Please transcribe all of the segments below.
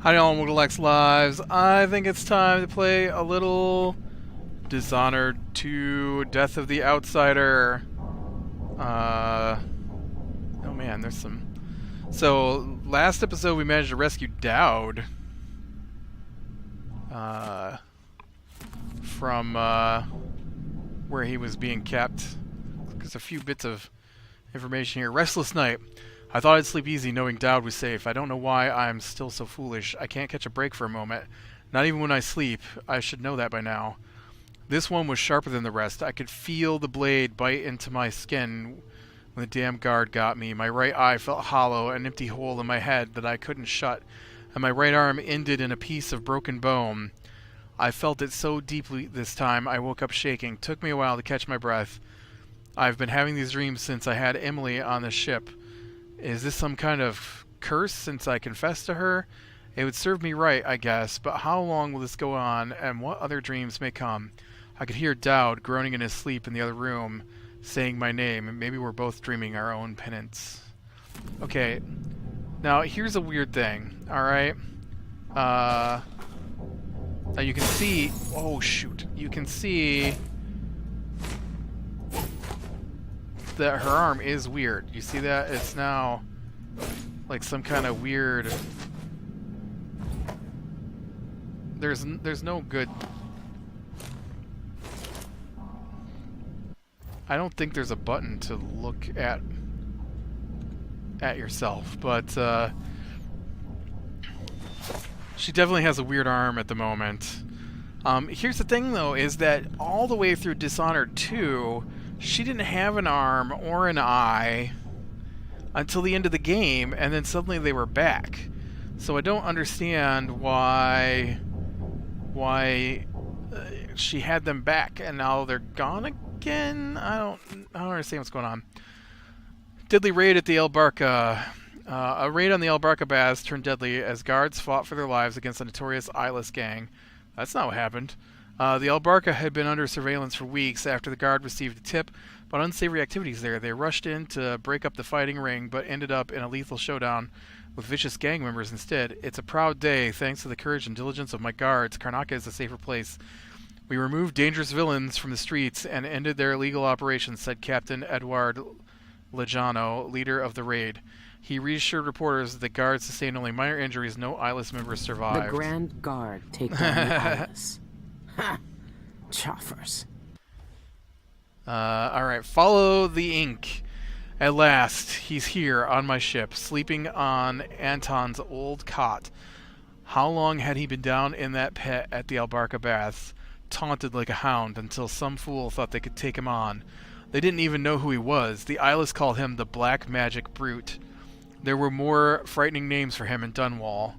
Hi all, welcome to Lex Lives. I think it's time to play a little Dishonored 2 Death of the Outsider. Oh man, there's some... So, last episode we managed to rescue Daud. From, where he was being kept. There's a few bits of information here. Restless night. I thought I'd sleep easy knowing Daud was safe. I don't know why I'm still so foolish. I can't catch a break for a moment. Not even when I sleep. I should know that by now. This one was sharper than the rest. I could feel the blade bite into my skin when the damn guard got me. My right eye felt hollow, an empty hole in my head that I couldn't shut, and my right arm ended in a piece of broken bone. I felt it so deeply this time I woke up shaking. Took me a while to catch my breath. I've been having these dreams since I had Emily on the ship. Is this some kind of curse since I confessed to her? It would serve me right, I guess, but how long will this go on, and what other dreams may come? I could hear Daud groaning in his sleep in the other room, saying my name, and maybe we're both dreaming our own penance. Okay, now here's a weird thing, alright? Now you can see... Oh, shoot. You can see that her arm is weird. You see that? It's now like some kind of weird... There's no good... I don't think there's a button to look at yourself, but she definitely has a weird arm at the moment. Here's the thing though, is that all the way through Dishonored 2, she didn't have an arm or an eye until the end of the game, and then suddenly they were back. So I don't understand why she had them back and now they're gone again. I don't understand what's going on. Deadly raid at the El Barca. A raid on the El Barca baths turned deadly as guards fought for their lives against the notorious eyeless gang. That's not what happened. The El Barca had been under surveillance for weeks after the guard received a tip about unsavory activities there. They rushed in to break up the fighting ring, but ended up in a lethal showdown with vicious gang members instead. It's a proud day. Thanks to the courage and diligence of my guards, Karnaca is a safer place. We removed dangerous villains from the streets and ended their illegal operations, said Captain Edward Lejano, leader of the raid. He reassured reporters that the guards sustained only minor injuries. No eyeless members survived. The Grand Guard take down the eyeless. Ha! Choffers. Alright, follow the ink. At last, he's here on my ship, sleeping on Anton's old cot. How long had he been down in that pit at the Albarca baths, taunted like a hound, until some fool thought they could take him on? They didn't even know who he was. The eyeless called him the Black Magic Brute. There were more frightening names for him in Dunwall.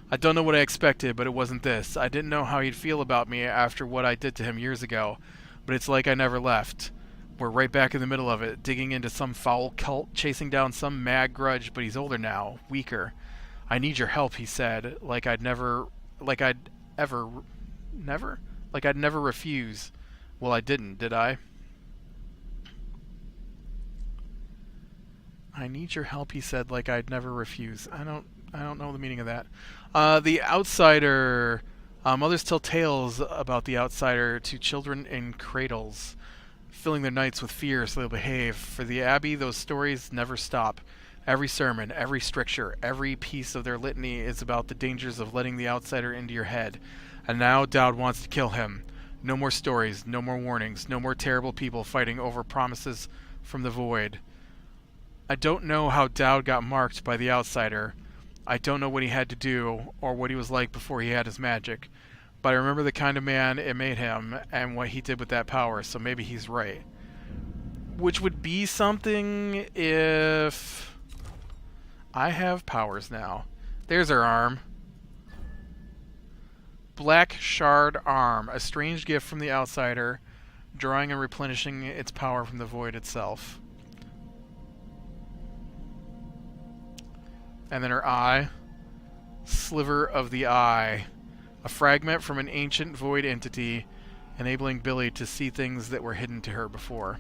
I don't know what I expected, but it wasn't this. I didn't know how he'd feel about me after what I did to him years ago, but it's like I never left. We're right back in the middle of it, digging into some foul cult, chasing down some mad grudge, but he's older now, weaker. I need your help, he said, like I'd never refuse. Well, I didn't, did I? I need your help, he said, like I'd never refuse. I don't know the meaning of that. The Outsider. Mothers tell tales about the Outsider to children in cradles, filling their nights with fear so they'll behave. For the Abbey, those stories never stop. Every sermon, every stricture, every piece of their litany is about the dangers of letting the Outsider into your head. And now Daud wants to kill him. No more stories, no more warnings, no more terrible people fighting over promises from the void. I don't know how Daud got marked by the Outsider. I don't know what he had to do, or what he was like before he had his magic. But I remember the kind of man it made him, and what he did with that power, so maybe he's right. Which would be something if I have powers now. There's her arm. Black Shard Arm, a strange gift from the Outsider, drawing and replenishing its power from the void itself. And then her eye. Sliver of the Eye. A fragment from an ancient void entity, enabling Billy to see things that were hidden to her before.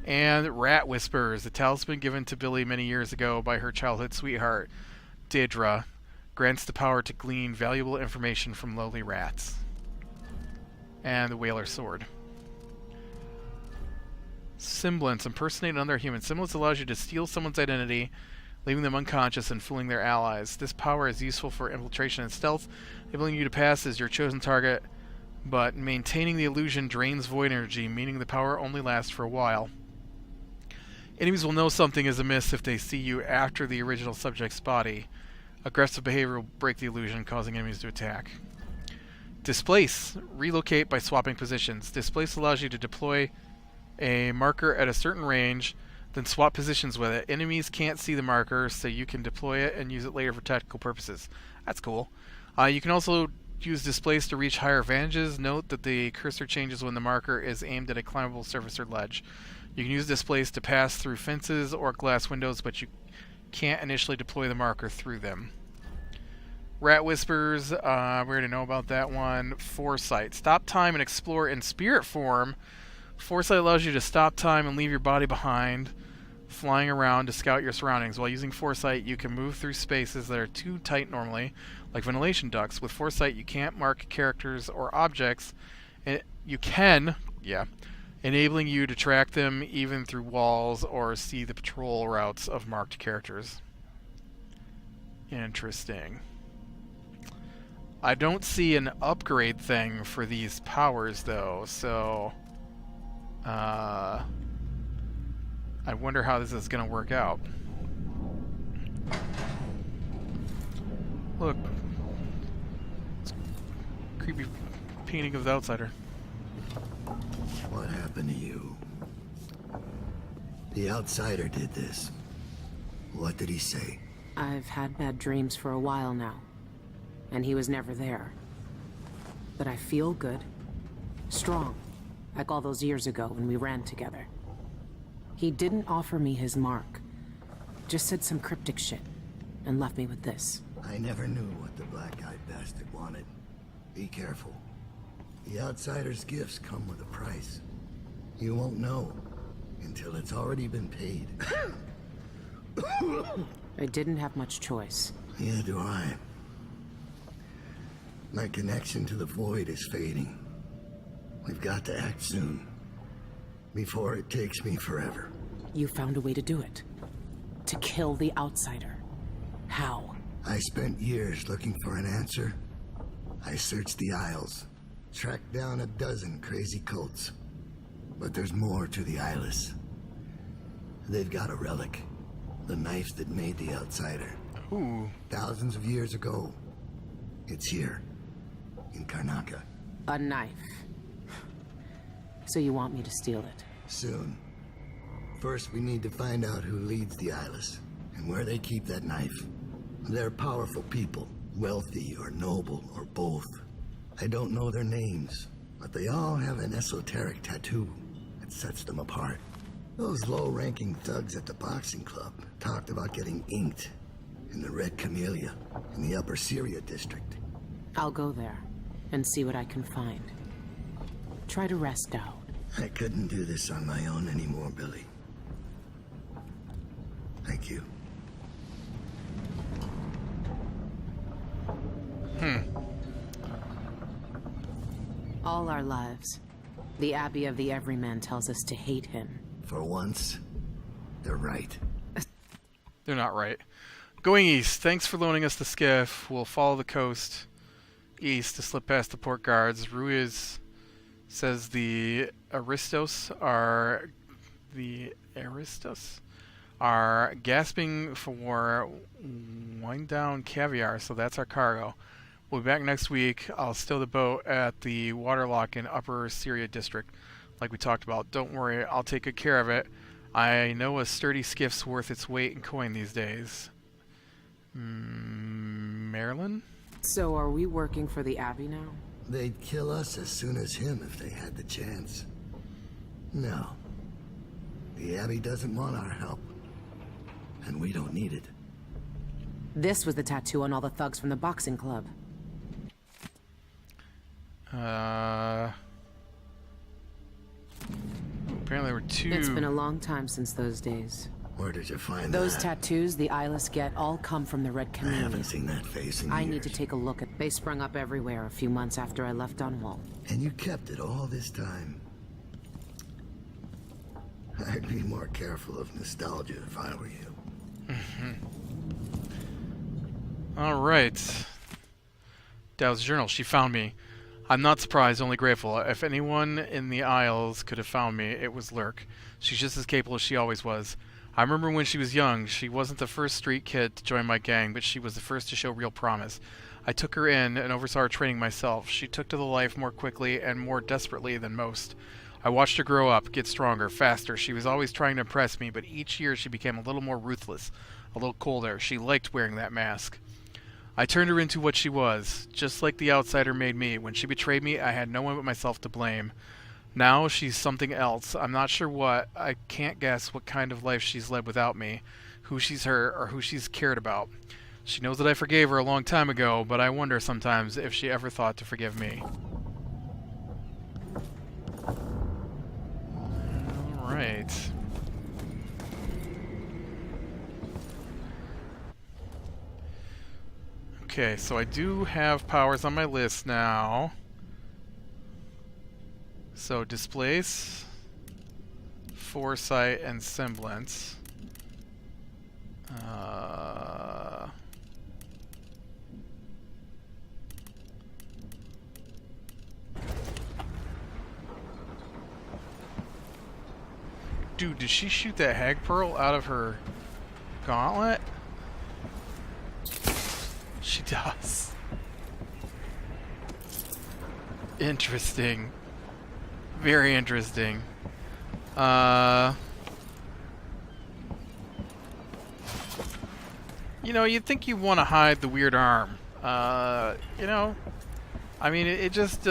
And Rat Whispers, the talisman given to Billy many years ago by her childhood sweetheart, Daedra. Grants the power to glean valuable information from lowly rats. And the Whaler Sword. Semblance. Impersonate another human. Semblance allows you to steal someone's identity, leaving them unconscious and fooling their allies. This power is useful for infiltration and stealth, enabling you to pass as your chosen target, but maintaining the illusion drains void energy, meaning the power only lasts for a while. Enemies will know something is amiss if they see you after the original subject's body. Aggressive behavior will break the illusion, causing enemies to attack. Displace. Relocate by swapping positions. Displace allows you to deploy a marker at a certain range, then swap positions with it. Enemies can't see the marker, so you can deploy it and use it later for tactical purposes. That's cool. You can also use Displace to reach higher advantages. Note that the cursor changes when the marker is aimed at a climbable surface or ledge. You can use Displace to pass through fences or glass windows, but you can't initially deploy the marker through them. Rat Whispers, we already know about that one. Foresight. Stop time and explore in spirit form. Foresight allows you to stop time and leave your body behind, flying around to scout your surroundings. While using Foresight, you can move through spaces that are too tight normally, like ventilation ducts. With Foresight, you can't mark characters or objects. You can, enabling you to track them even through walls or see the patrol routes of marked characters. Interesting. I don't see an upgrade thing for these powers, though, so I wonder how this is going to work out. Look. It's a creepy painting of the outsider. What happened to you? The outsider did this. What did he say? I've had bad dreams for a while now, and he was never there. But I feel good. Strong. Like all those years ago when we ran together. He didn't offer me his mark. Just said some cryptic shit, and left me with this. I never knew what the black-eyed bastard wanted. Be careful. The outsider's gifts come with a price. You won't know until it's already been paid. I didn't have much choice. Neither do I. My connection to the void is fading. We've got to act soon, before it takes me forever. You found a way to do it. To kill the outsider. How? I spent years looking for an answer. I searched the Isles, tracked down a dozen crazy cults. But there's more to the Eyeless. They've got a relic. The knife that made the outsider. Ooh. Thousands of years ago. It's here. In Karnaca. A knife. So you want me to steal it? Soon. First, we need to find out who leads the Eyeless, and where they keep that knife. They're powerful people, wealthy or noble or both. I don't know their names, but they all have an esoteric tattoo that sets them apart. Those low-ranking thugs at the boxing club talked about getting inked in the Red Camellia in the Upper Syria district. I'll go there and see what I can find. Try to rest out. I couldn't do this on my own anymore, Billy. Thank you. All our lives, the Abbey of the Everyman tells us to hate him. For once, they're right. They're not right. Going east. Thanks for loaning us the skiff. We'll follow the coast east to slip past the port guards. Ruiz says the Aristos are gasping for wind down caviar, so that's our cargo. We'll be back next week. I'll stow the boat at the waterlock in Upper Syria district, like we talked about. Don't worry, I'll take good care of it. I know a sturdy skiff's worth its weight in coin these days. Marilyn? So are we working for the Abbey now? They'd kill us as soon as him if they had the chance. No. The Abbey doesn't want our help. And we don't need it. This was the tattoo on all the thugs from the boxing club. Apparently there were two. It's been a long time since those days. Where did you find Those that? tattoos the Eyeless get all come from the Red I haven't Community. seen that face in I years. need to take a look at. They sprung up everywhere a few months after I left Dunwall. And you kept it all this time. I'd be more careful of nostalgia if I were you. Alright. Daud's journal. She found me. I'm not surprised, only grateful. If anyone in the Isles could have found me, it was Lurk. She's just as capable as she always was. I remember when she was young, she wasn't the first street kid to join my gang, but she was the first to show real promise. I took her in and oversaw her training myself. She took to the life more quickly and more desperately than most. I watched her grow up, get stronger, faster. She was always trying to impress me, but each year she became a little more ruthless, a little colder. She liked wearing that mask. I turned her into what she was, just like the outsider made me. When she betrayed me, I had no one but myself to blame. Now she's something else. I'm not sure what. I can't guess what kind of life she's led without me, who she's hurt, or who she's cared about. She knows that I forgave her a long time ago, but I wonder sometimes if she ever thought to forgive me. Alright. Okay, so I do have powers on my list now. So, Displace, Foresight, and Semblance. Dude, did she shoot that hag pearl out of her gauntlet? She does. Interesting. Very interesting. You know, you'd think you'd want to hide the weird arm. You know, I mean, it just,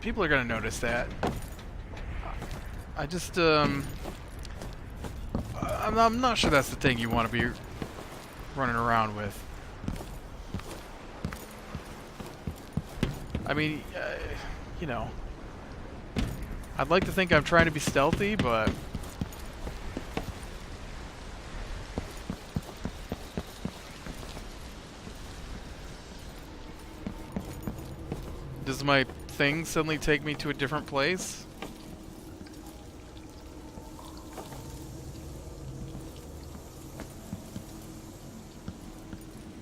people are gonna notice that. I just, I'm not sure that's the thing you want to be running around with. I mean, you know, I'd like to think I'm trying to be stealthy, but does my thing suddenly take me to a different place?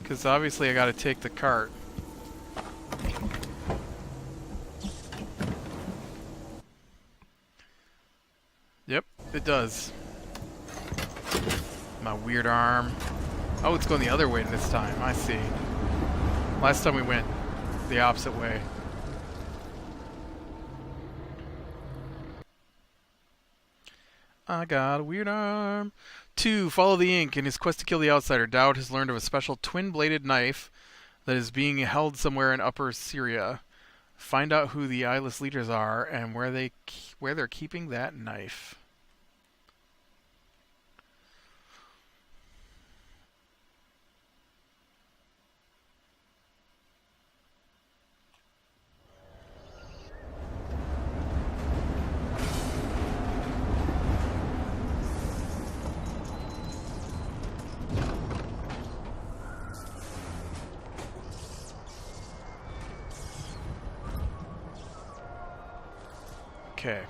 Because obviously I gotta take the cart. Yep, it does. My weird arm. Oh, it's going the other way this time. I see. Last time we went the opposite way. I got a weird arm. 2. Follow the ink. In his quest to kill the outsider, Daud has learned of a special twin-bladed knife that is being held somewhere in Upper Syria. Find out who the eyeless leaders are and where they're keeping that knife. Okay.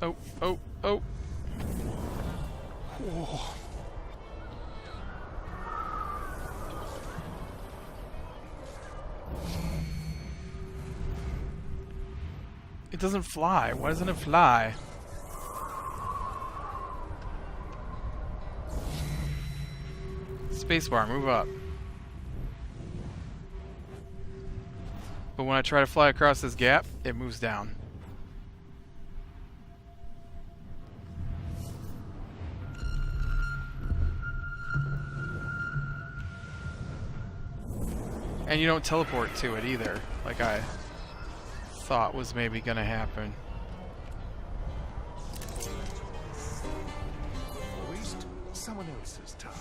Oh, oh, oh. Whoa. It doesn't fly. Why doesn't it fly? Spacebar, move up. But when I try to fly across this gap, it moves down. And you don't teleport to it either, like I thought was maybe gonna happen. someone else's turn.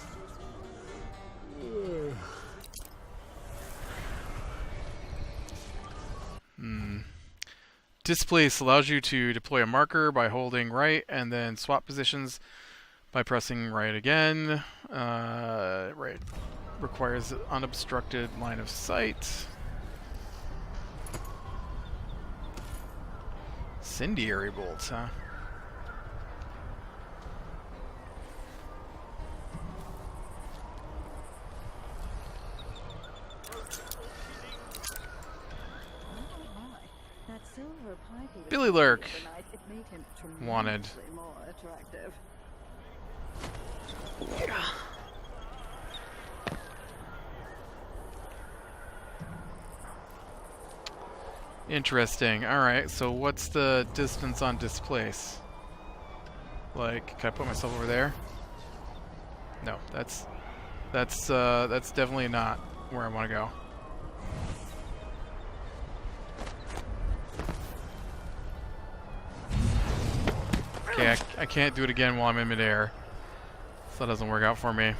Displace allows you to deploy a marker by holding right and then swap positions by pressing right again. Right. Requires unobstructed line of sight. Incendiary bolts, huh? Billy Lurk. Wanted. Interesting. Alright, so what's the distance on displace? Like, can I put myself over there? No, that's definitely not where I want to go. Okay, I can't do it again while I'm in midair. So that doesn't work out for me.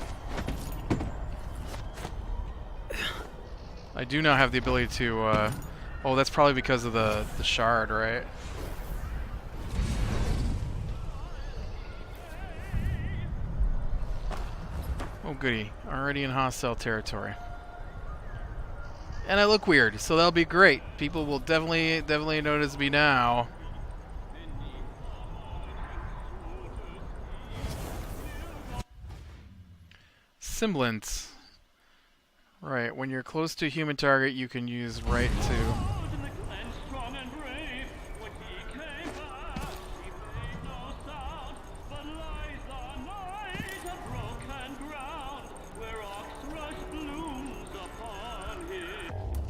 I do now have the ability to, oh, that's probably because of the shard, right? Oh goody, already in hostile territory. And I look weird, so that'll be great. People will definitely notice me now. Semblance. Right, when you're close to a human target, you can use right to...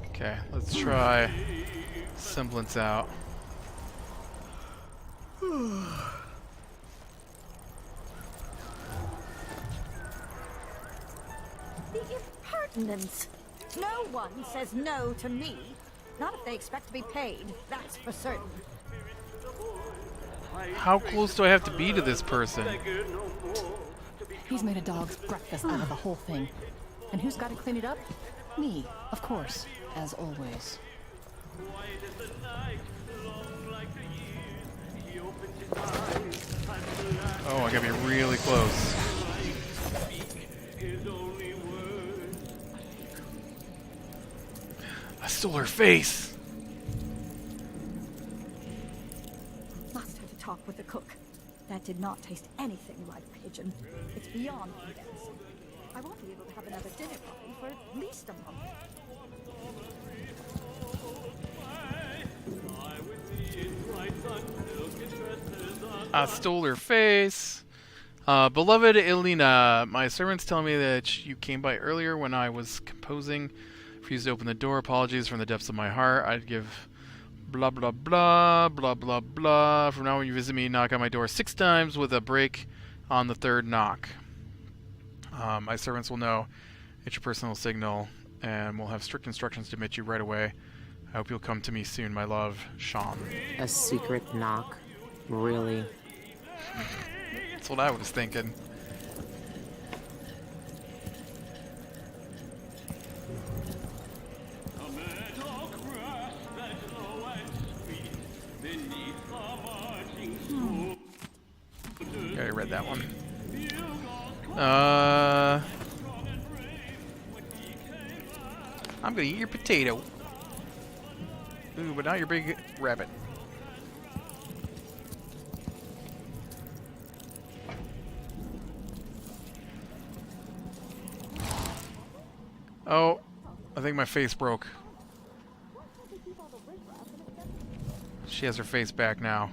Okay, let's try Semblance out. The impertinence! No one says no to me. Not if they expect to be paid, that's for certain. How close do I have to be to this person? He's made a dog's breakfast out of the whole thing. And who's got to clean it up? Me, of course, as always. Oh, I gotta be really close. I stole her face! Must have to talk with the cook. That did not taste anything like pigeon. It's beyond condensed. I won't be able to have another dinner party for at least a month. I stole her face. Beloved Elena, my servants tell me that you came by earlier when I was composing. Refused to open the door. Apologies from the depths of my heart. I'd give blah blah blah blah blah blah. From now when you visit me, knock on my door 6 times with a break on the 3rd knock. My servants will know it's your personal signal and will have strict instructions to admit you right away. I hope you'll come to me soon, my love, Sean. A secret knock? Really? That's what I was thinking. I already read that one. I'm gonna eat your potato. Ooh, but not your big rabbit. Oh, I think my face broke. She has her face back now.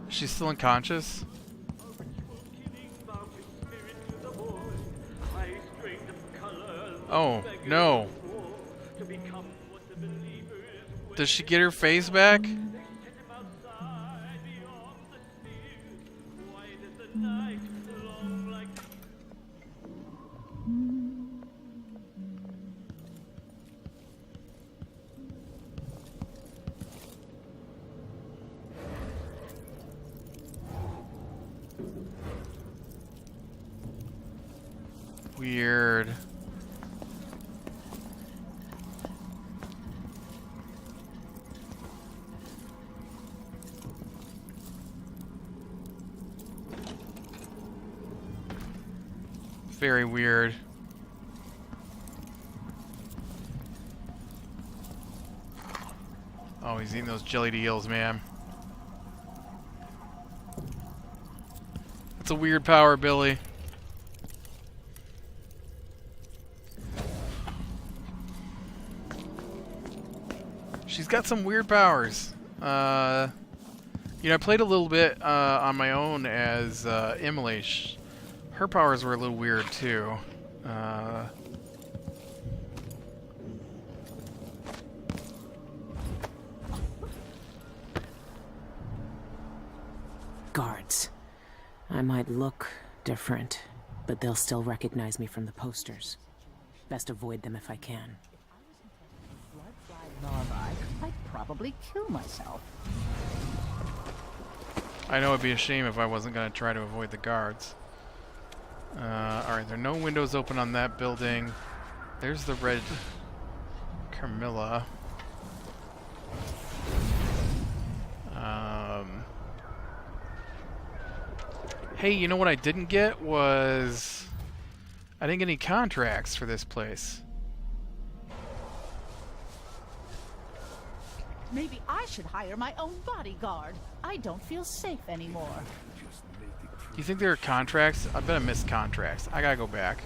She's still unconscious? Oh, no. Does she get her face back? Weird. Very weird. Oh, he's eating those jellied eels, man. That's a weird power, Billy. She's got some weird powers. You know, I played a little bit on my own as Emily. Her powers were a little weird, too. Guards. I might look different, but they'll still recognize me from the posters. Best avoid them if I can. I'd probably kill myself. I know it'd be a shame if I wasn't going to try to avoid the guards. Alright, there are no windows open on that building. There's the red Carmilla. Hey, you know what I didn't get was... I didn't get any contracts for this place. Maybe I should hire my own bodyguard. I don't feel safe anymore. Do you think there are contracts? I bet I missed contracts. I gotta go back.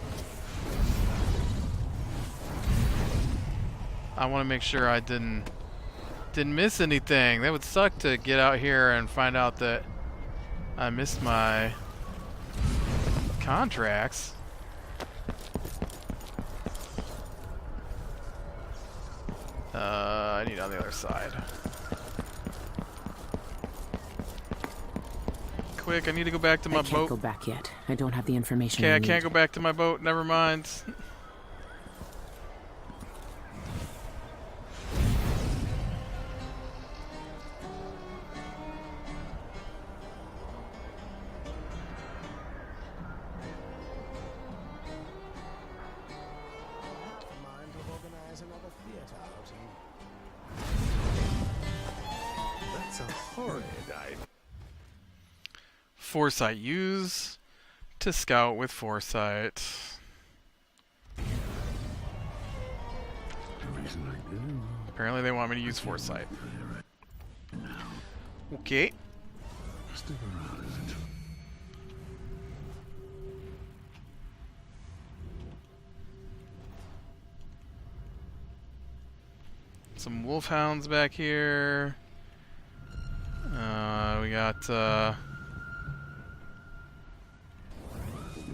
I want to make sure I didn't miss anything. That would suck to get out here and find out that I missed my contracts. I need on the other side. Quick, I need to go back to my I can't boat. go back yet. I don't have the information Okay, I I can't need. go back to my boat. Never mind. That's a horrid idea. Foresight. Use to scout with foresight. Apparently they want me to use foresight. Okay. Stick around, is it? Some wolfhounds back here. We got You'll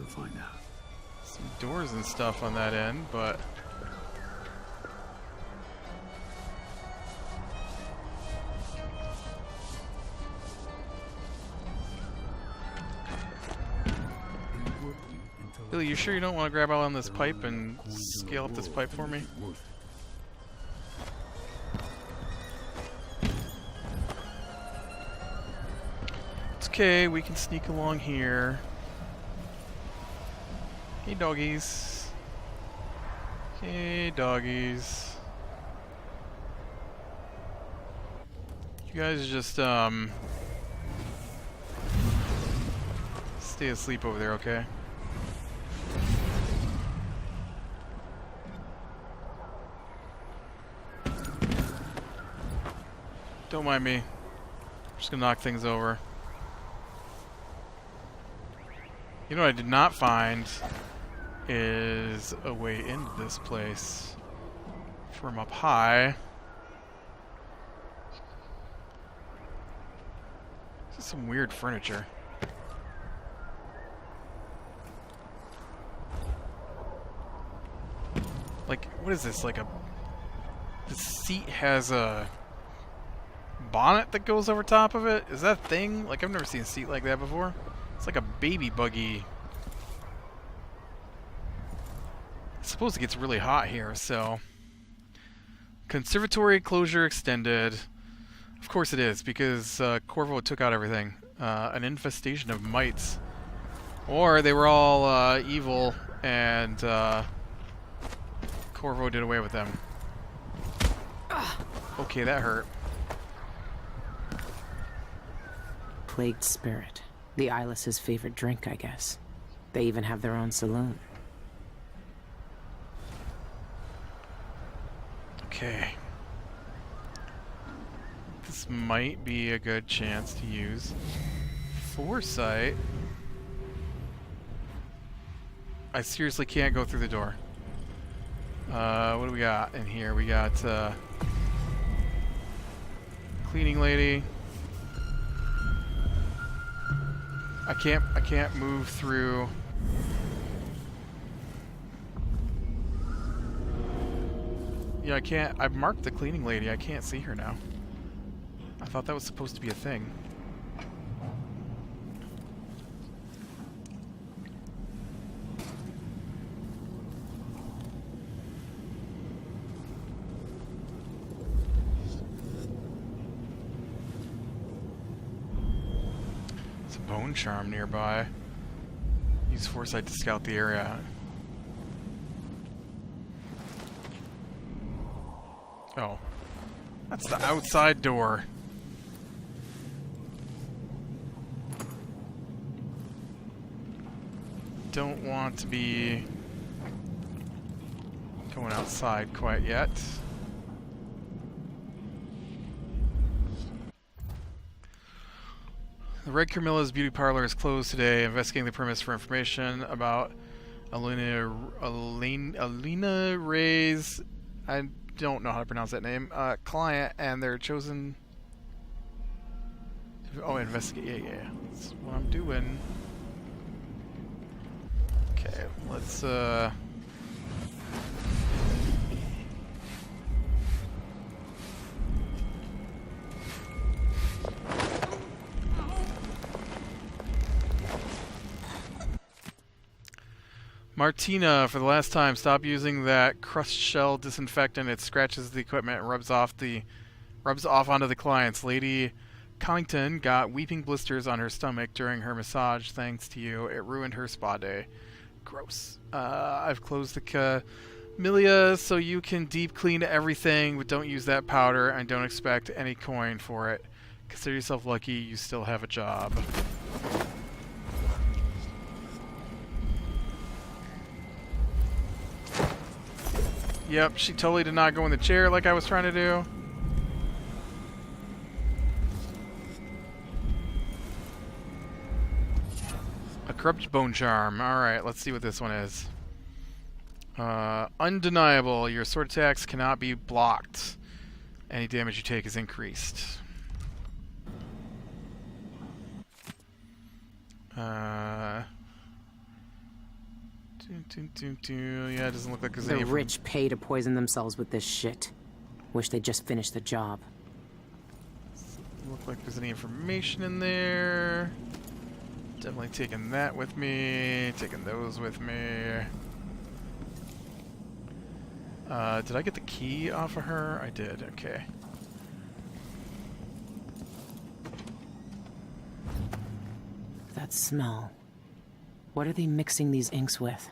find out. some doors and stuff on that end, but Billy, you sure you don't want to grab out on this pipe and scale up this pipe for me? It's okay, we can sneak along here. Hey, doggies. Hey, doggies. You guys just, stay asleep over there, okay? Don't mind me. I'm just gonna knock things over. You know what I did not find is a way into this place from up high. This is some weird furniture. Like, what is this? Like the seat has a bonnet that goes over top of it? Is that a thing? Like, I've never seen a seat like that before. It's like a baby buggy. I suppose it gets really hot here, so... Conservatory closure extended. Of course it is, because Corvo took out everything. An infestation of mites. Or they were all evil and Corvo did away with them. Okay, that hurt. Plagued spirit. The Eyeless's favorite drink, I guess. They even have their own saloon. Okay. This might be a good chance to use foresight. I seriously can't go through the door. What do we got in here? We got cleaning lady. I can't move through. Yeah, I can't. I've marked the cleaning lady. I can't see her now. I thought that was supposed to be a thing. There's a bone charm nearby. Use foresight to scout the area. Oh. That's the outside door. Don't want to be going outside quite yet. The Red Carmilla's beauty parlor is closed today. Investigating the premise for information about Alina Ray's, I don't know how to pronounce that name, client and their chosen. Oh, investigate. Yeah. That's what I'm doing. Okay, let's Martina, for the last time, stop using that crushed shell disinfectant. It scratches the equipment and rubs off onto the clients. Lady Connington got weeping blisters on her stomach during her massage thanks to you. It ruined her spa day. Gross. I've closed the Camellia so you can deep clean everything, but don't use that powder and don't expect any coin for it. Consider yourself lucky you still have a job. Yep, she totally did not go in the chair like I was trying to do. A corrupt bone charm. Alright, let's see what this one is. Undeniable. Your sword attacks cannot be blocked. Any damage you take is increased. Yeah, it doesn't look like there's any. The rich pay to poison themselves with this shit. Wish they'd just finish the job. Doesn't look like there's any information in there. Definitely taking that with me. Taking those with me. Did I get the key off of her? I did. Okay. That smell. What are they mixing these inks with?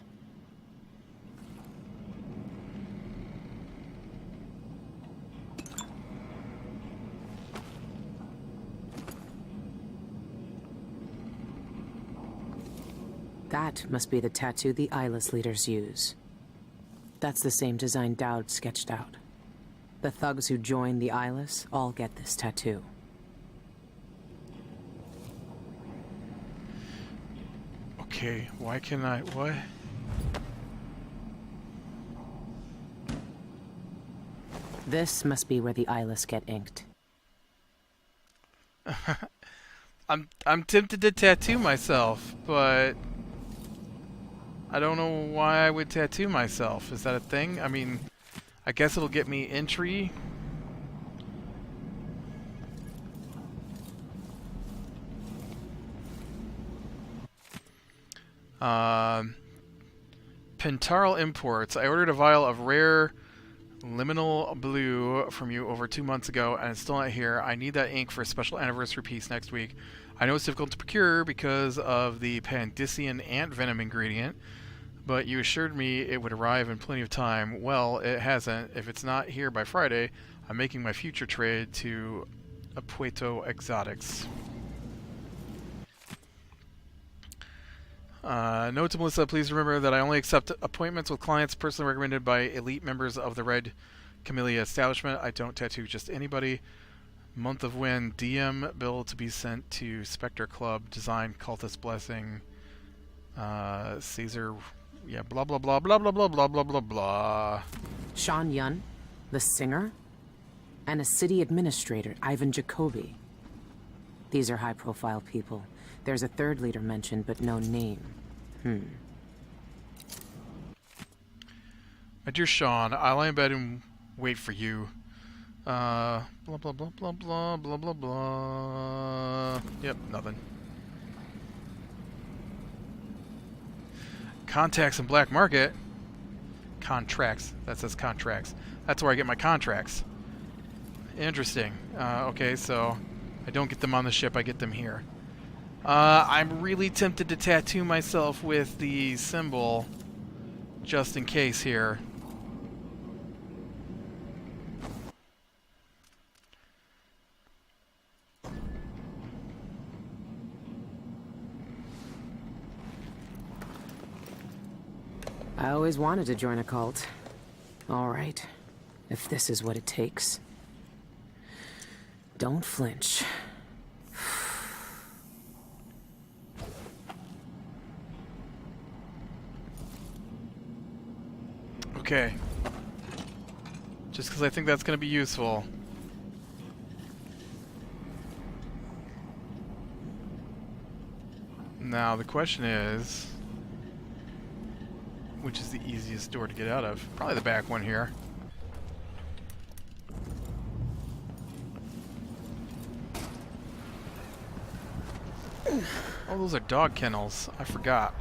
That must be the tattoo the Eyeless leaders use. That's the same design Daud sketched out. The thugs who join the Eyeless all get this tattoo. Okay, why can I... what? This must be where the Eyeless get inked. I'm tempted to tattoo myself, but I don't know why I would tattoo myself. Is that a thing? I mean, I guess it'll get me entry. Pentarl Imports. I ordered a vial of rare liminal blue from you over 2 months ago, and it's still not here. I need that ink for a special anniversary piece next week. I know it's difficult to procure because of the Pandician ant venom ingredient, but you assured me it would arrive in plenty of time. Well, it hasn't. If it's not here by Friday, I'm making my future trade to Apueto Exotics. Note to Melissa, please remember that I only accept appointments with clients personally recommended by elite members of the Red Camellia establishment. I don't tattoo just anybody. Month of when, DM bill to be sent to Spectre Club, design, cultist blessing, Caesar, yeah, blah blah blah blah blah blah blah blah blah blah. Sean Yun, the singer, and a city administrator, Ivan Jacoby. These are high-profile people. There's a third leader mentioned, but no name. My dear Sean, I lie in bed and wait for you. Blah blah blah blah blah blah blah blah. Yep, nothing. Contacts in black market. Contracts. That says contracts. That's where I get my contracts. Interesting. Okay, so I don't get them on the ship. I get them here. I'm really tempted to tattoo myself with the symbol, just in case here. I always wanted to join a cult. All right, if this is what it takes. Don't flinch. Okay. Just because I think that's going to be useful. Now, the question is, which is the easiest door to get out of? Probably the back one here. Oh, those are dog kennels. I forgot.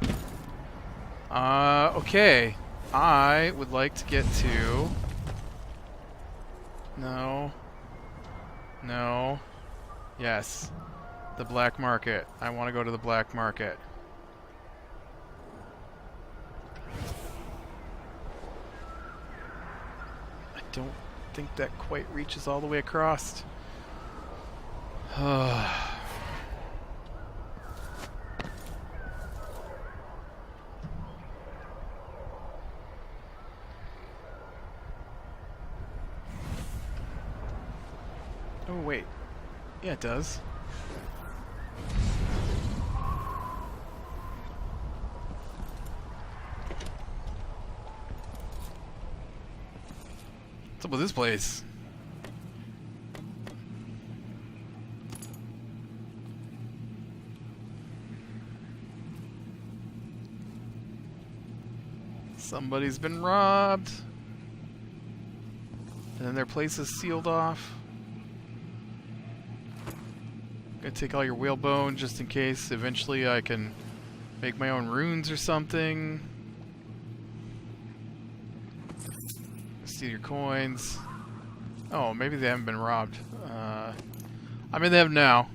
Okay. I would like to get to... No. No. Yes. The black market. I want to go to the black market. I don't think that quite reaches all the way across. Oh, wait. Yeah, it does. What's up with this place? Somebody's been robbed. And then their place is sealed off. Gonna take all your whalebone just in case eventually I can make my own runes or something. Steal your coins. Oh, maybe they haven't been robbed. I mean, they have now.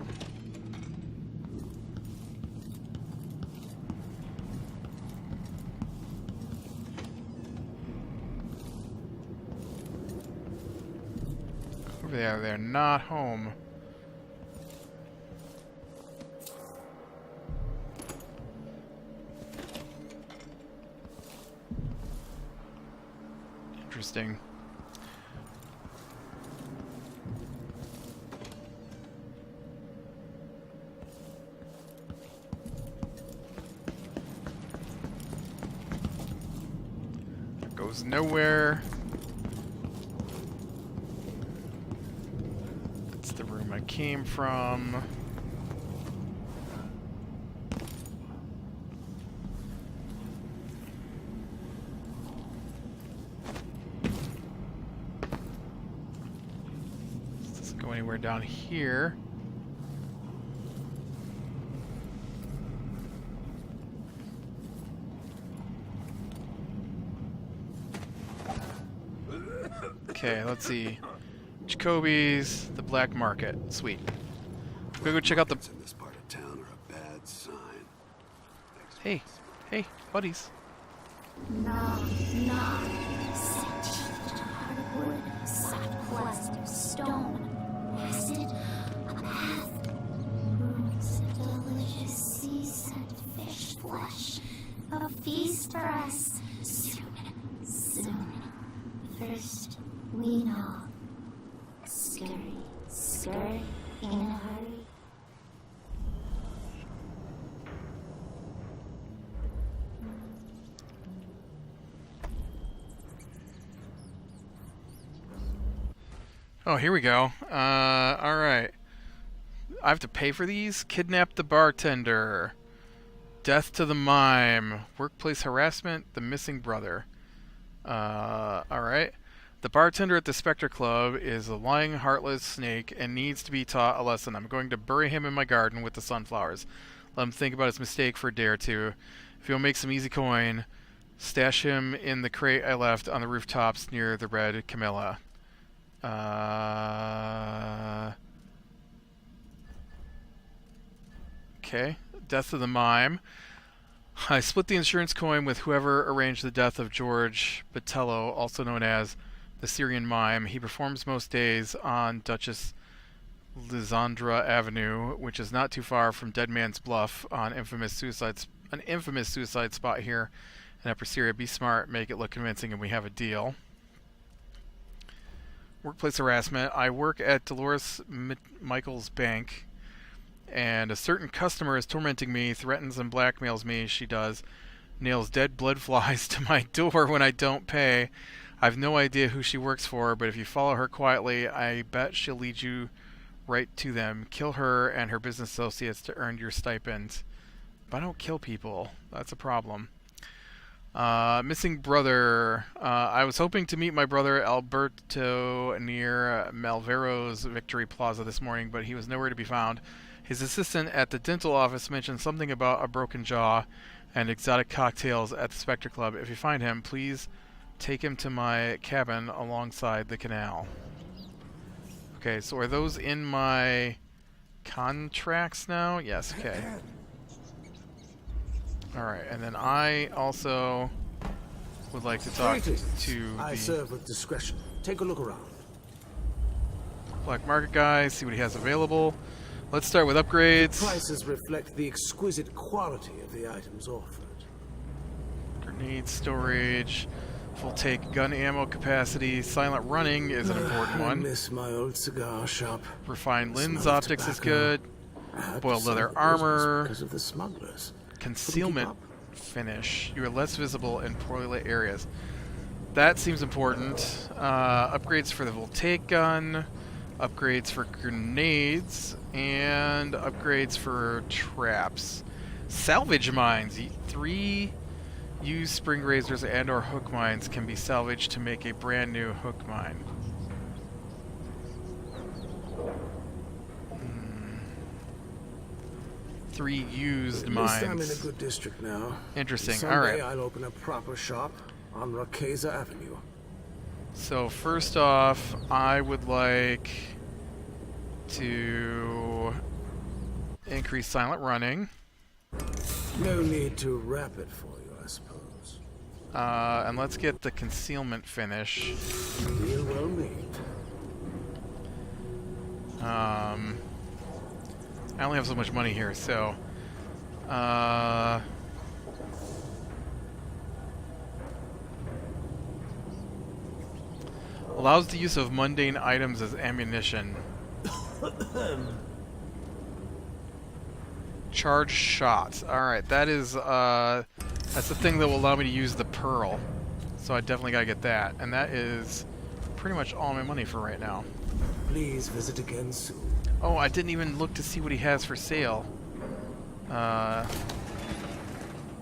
Over there, they're not home. Interesting. That goes nowhere. That's the room I came from. Anywhere down here. Okay, let's see. Jacoby's, the black market. Sweet. We're gonna go check out the... In this part of town are a bad sign. Hey, hey, buddies. Knock, knock. Set teeth to hardwood, soft plaster, stone, acid, a path. Roots of delicious sea-scent fish flesh. A feast for us. Soon, soon. First, we know. Scurry, scurry in a hurry. Oh, here we go. Alright. I have to pay for these? Kidnap the bartender. Death to the mime. Workplace harassment. The missing brother. Alright. The bartender at the Spectre Club is a lying, heartless snake and needs to be taught a lesson. I'm going to bury him in my garden with the sunflowers. Let him think about his mistake for a day or two. If he'll make some easy coin, stash him in the crate I left on the rooftops near the Red Camilla. Okay. Death of the mime. I split the insurance coin with whoever arranged the death of George Botello, also known as the Syrian Mime. He performs most days on Duchess Lisandra Avenue, which is not too far from Dead Man's Bluff, an infamous suicide spot here in Upper Syria. Be smart, make it look convincing, and we have a deal. Workplace harassment. I work at Dolores Michaels' bank, and a certain customer is tormenting me, threatens and blackmails me. She does. Nails dead blood flies to my door when I don't pay. I've no idea who she works for, but if you follow her quietly, I bet she'll lead you right to them. Kill her and her business associates to earn your stipend. But I don't kill people. That's a problem. Missing brother. I was hoping to meet my brother Alberto near Malvero's Victory Plaza this morning, but he was nowhere to be found. His assistant at the dental office mentioned something about a broken jaw and exotic cocktails at the Spectre Club. If you find him, please take him to my cabin alongside the canal. Okay, so are those in my contracts now? Yes, okay. Alright, and then I also would like to talk to I the serve with discretion. Take a look around. black market guy, see what he has available. Let's start with upgrades. Prices reflect the exquisite quality of the items offered. Grenade storage, full take gun ammo capacity, silent running is an important I one. miss my old cigar shop. Refined lens Smell of optics is tobacco. good. I had to Boiled sell leather the business armor. because of the smugglers. Concealment Couldn't finish. You are less visible in poorly lit areas. That seems important. Upgrades for the voltaic gun, upgrades for grenades, and upgrades for traps. Salvage mines. 3 used spring razors and or hook mines can be salvaged to make a brand new hook mine. 3 used At mines. least I'm in a good district now. Interesting. Someday All right. I'll open a proper shop on Rocasa Avenue. So first off, I would like to increase silent running. No need to wrap it for you, I suppose. And let's get the concealment finish. Deal well made. I only have so much money here, so allows the use of mundane items as ammunition. Charged shots. Alright, that is that's the thing that will allow me to use the pearl. So I definitely gotta get that. And that is pretty much all my money for right now. Please visit again soon. Oh, I didn't even look to see what he has for sale.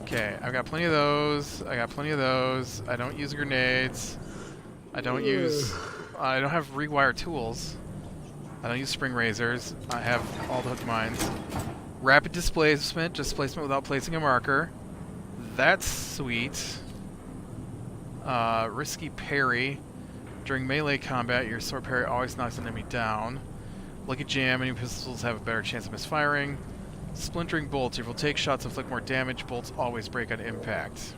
Okay, I've got plenty of those. I got plenty of those. I don't use grenades. I don't have rewire tools. I don't use spring razors. I have all the hook mines. Rapid displacement, displacement without placing a marker. That's sweet. Risky parry. During melee combat, your sword parry always knocks an enemy down. Lucky jam, any pistols have a better chance of misfiring. Splintering bolts, if you'll take shots inflict more damage, bolts always break on impact.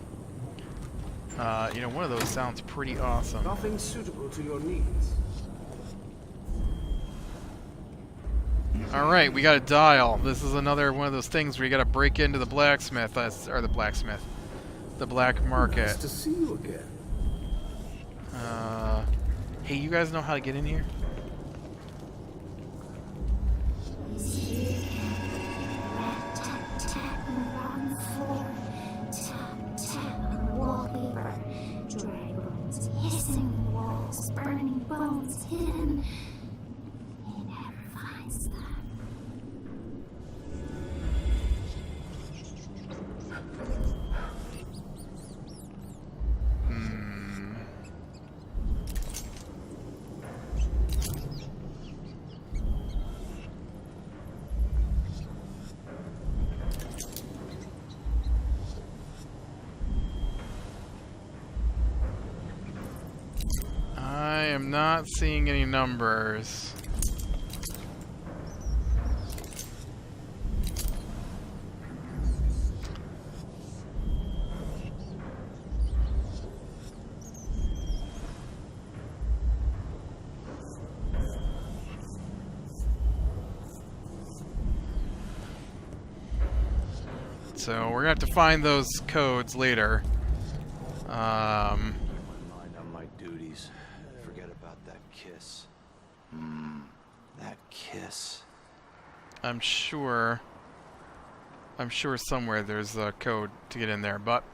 You know, one of those sounds pretty awesome. Nothing suitable to your needs. Alright, we got a dial. This is another one of those things where you gotta break into the blacksmith, or the blacksmith. The black market. Nice to see you again. Hey, you guys know how to get in here? Tap, tap, wrong floor. Tap, tap, wallpaper. Dry bones hissing walls, burning bones hidden. He never finds them. I am not seeing any numbers. So we're gonna have to find those codes later. My mind on my duties. Forget about that kiss. That kiss. I'm sure somewhere there's a code to get in there, but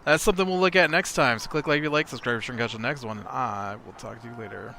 that's something we'll look at next time. So click like if you like, subscribe, and catch the next one, and I will talk to you later.